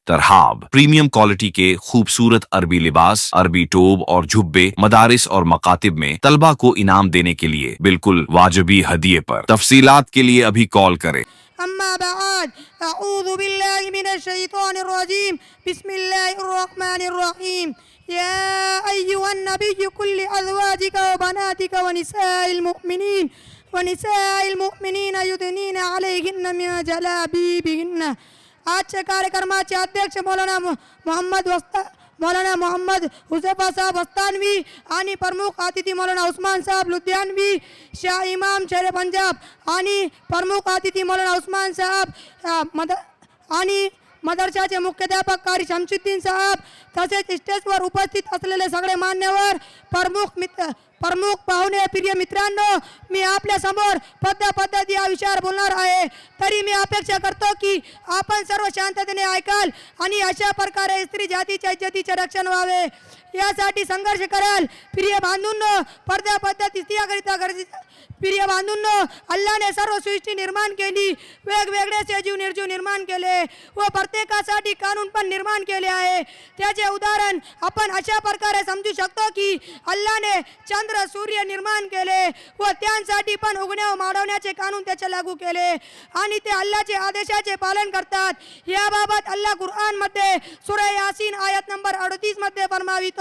तरहाब premium quality के खूबसूरत अरबी लिबास, अरबी टोब और जुब्बे मदारिस और मकातिब में तलबा को इनाम देने के लिए बिल्कुल वाजिबी हदिये पर। तफसीलात के लिए अभी कॉल करें। अम्मा बाद अऊज़ु बिल्लाहि मिनश शैतानिर रजीम बिस्मिल्लाहिर रहमानिर रहीम या अय्युहन नबिय्यु कुल लिअज़वाजिका व बनातिका व निसाइल मुमिनीन युदनीना अलैहिन्ना मिन जलाबीबिहिन्ना। आजच्या कार्यक्रमाचे अध्यक्ष मौलाना मोहम्मद हुज़ैफा साहब वस्तानवी आणि प्रमुख अतिथी मौलाना उस्मान साहब लुधियानवी, शाह इमाम शेर पंजाब आणि प्रमुख अतिथी मौलाना उस्मान साहब आणि मदरशाचे मुख्याध्यापक कारी शमशुद्दीन साहब, तसेच स्टेजवर उपस्थित असलेले सगळे मान्यवर, प्रमुख पाहुणे, प्रिय मित्रांनो, मी आपल्या समोर पद्धती या विषयावर बोलणार आहे। तरी मी अपेक्षा करतो की आपण सर्व शांततेने ऐकाल आणि अशा प्रकारे स्त्री जातीच्या इज्जतीचे रक्षण व्हावे यासाठी संघर्ष कराल। प्रिय बांधूंनो, पद्धती त्याकरिता गरजेचे। प्रिय बांधूंनो, अल्लाने सर्व सृष्टी निर्माण केली, वेगवेगळे सजीव निर्जीव निर्माण केले व प्रत्येकासाठी कानून पण निर्माण केले आहे। त्याचे उदाहरण आपण अशा प्रकारे समजू शकतो की अल्लाने चंद्र सूर्य निर्माण केले व त्यांसाठी पण उगण्या व मावळण्याचे कानून त्याचे लागू केले आणि ते अल्लाहचे आदेशाचे पालन करतात। याबाबत अल्लाह कुरान मध्ये सूरा यासीन आयत नंबर 38 मध्ये फरमावितो,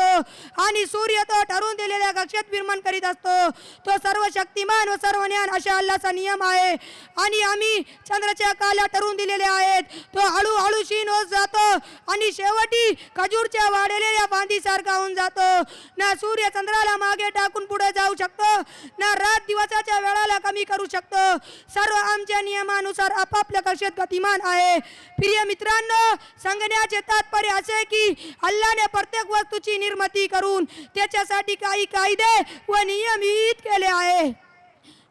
आणि सूर्य तो ठरवून दिलेल्या कक्षेत विमान करीत असतो, तो सर्व शक्तिमान व सर्व ज्ञान अशा अल्लाहचा नियम आहे। आणि आम्ही चंद्राच्या काल्या ठरवून दिलेले आहेत, तो हळूहळू क्षीण होत जातो आणि शेवटी खजूरच्या वाढलेल्या फांदीसारखा होऊन जातो। ना सूर्य चंद्राला मागे टाकून पुढे जाऊ शकतो, ना रात दिवसाच्या वेळाला कमी करू शकतो। सर्व आमच्या नियमानुसार आपापल्या कक्षेत गतिमान आहे। प्रिय मित्रांनो, सांगण्याचे तात्पर्य असे की अल्लाहने प्रत्येक वस्तूची निर्मिती करून त्याच्यासाठी काही कायदे व नियम विहित केले आहे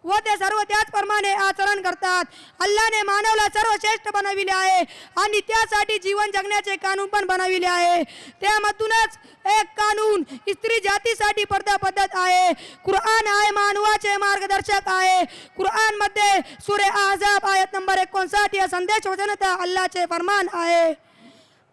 व ते सर्व त्याचप्रमाणे आचरण करतात। अल्लाहने मानवाला सर्वश्रेष्ठ बनविले आहे आणि त्यासाठी जीवन जगण्याचे कानून पण बनविले आहे। त्यामधूनच एक कानून स्त्री जातीसाठी पद्धत आहे। कुरान आहे मानवाचे मार्गदर्शक आहे। कुरान मध्ये सूरा अहझाब आयत नंबर 59 या संदेश वचनता अल्लाहचे फरमान आहे,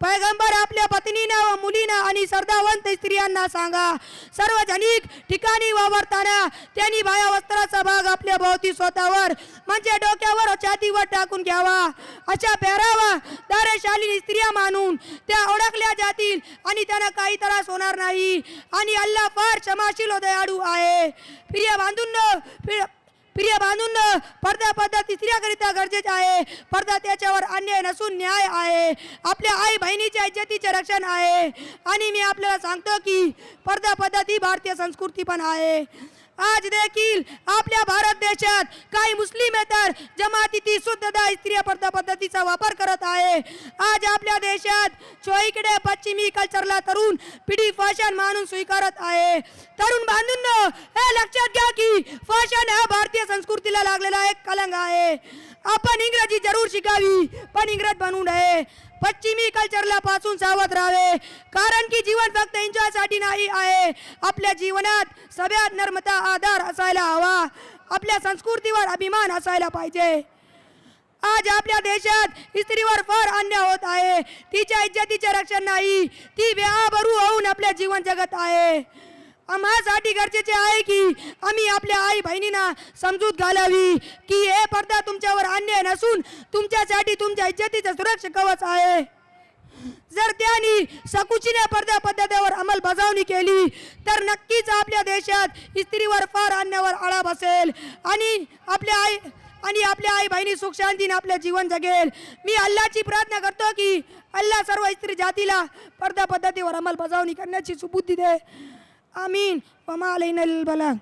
पैगंबर आपल्या पत्नींना व मुलींना आणि श्रद्धावंत स्त्रियांना सांगा, सार्वजनिक ठिकाणी वावरताना त्यांनी बाह्य वस्त्राचा भाग आपल्या भोवती स्वतःवर म्हणजे डोक्यावर व छातीवर टाकून घ्यावा। अशा पेहरावा दारेशालीन स्त्रिया मानून त्या ओळखल्या जातील आणि त्यांना काही त्रास होणार नाही आणि अल्लाह फार क्षमाशील व दयाळू आहे। प्रिय बांधूंनो, पद्धती स्त्रियाकरिता गरजेचे आहे। पडदा त्याच्यावर अन्याय नसून न्याय आहे, आपल्या आई बहिणीच्या इज्जतीचे रक्षण आहे। आणि मी आपल्याला सांगतो की पद्धती भारतीय संस्कृती पण आहे। आज देखील आपल्या भारत देशात काही मुस्लिमेतर जमाती सुद्धा स्त्रिया पद्धतीचा वापर करत आहे। आज आपल्या देशात चोहीकडे पश्चिमी कल्चरला तरुण पिढी फॅशन मानून स्वीकारत आहे। तरुण बांधूंनो, हे लक्षात घ्या की फॅशन हा भारतीय संस्कृतीला लागलेला एक कलंक आहे। आपण इंग्रजी जरूर शिकावी पण इंग्रज बनू नये। पश्चिमी कल्चरला पासून सावध राहावे, कारण की जीवन फक्त एन्जॉयसाठी नाही आहे। आपल्या जीवनात सगळ्यात नम्रता आदर असायला हवा, आपल्या संस्कृतीवर अभिमान असायला पाहिजे। आज आपल्या देशात स्त्रीवर फार अन्याय होत आहे, तिच्या इज्जतीचे रक्षण नाही, ती बेआबरू होऊन आपले जीवन जगत आहे। आम्हासाठी गरजेचे आहे की आम्ही आपल्या आई बहिणींना समजूत घालावी की हे पडदा तुमच्यावर अन्याय नसून तुमच्यासाठी तुमच्या इज्जतीचे सुरक्षा कवच आहे। जर त्यांनी सकुशीने पद्धतीवर अंमलबजावणी केली तर नक्कीच आपल्या देशात स्त्रीवर फार अन्यायावर आळा बसेल आणि आपल्या आई बहिणी सुख शांतीने आपले जीवन जगेल। मी अल्लाहची प्रार्थना करतो की अल्लाह सर्व स्त्री जातीला पद्धतीवर अंमलबजावणी करण्याची सुबुद्धी दे। आमीन। वमा अलैना इल्लल बलाग।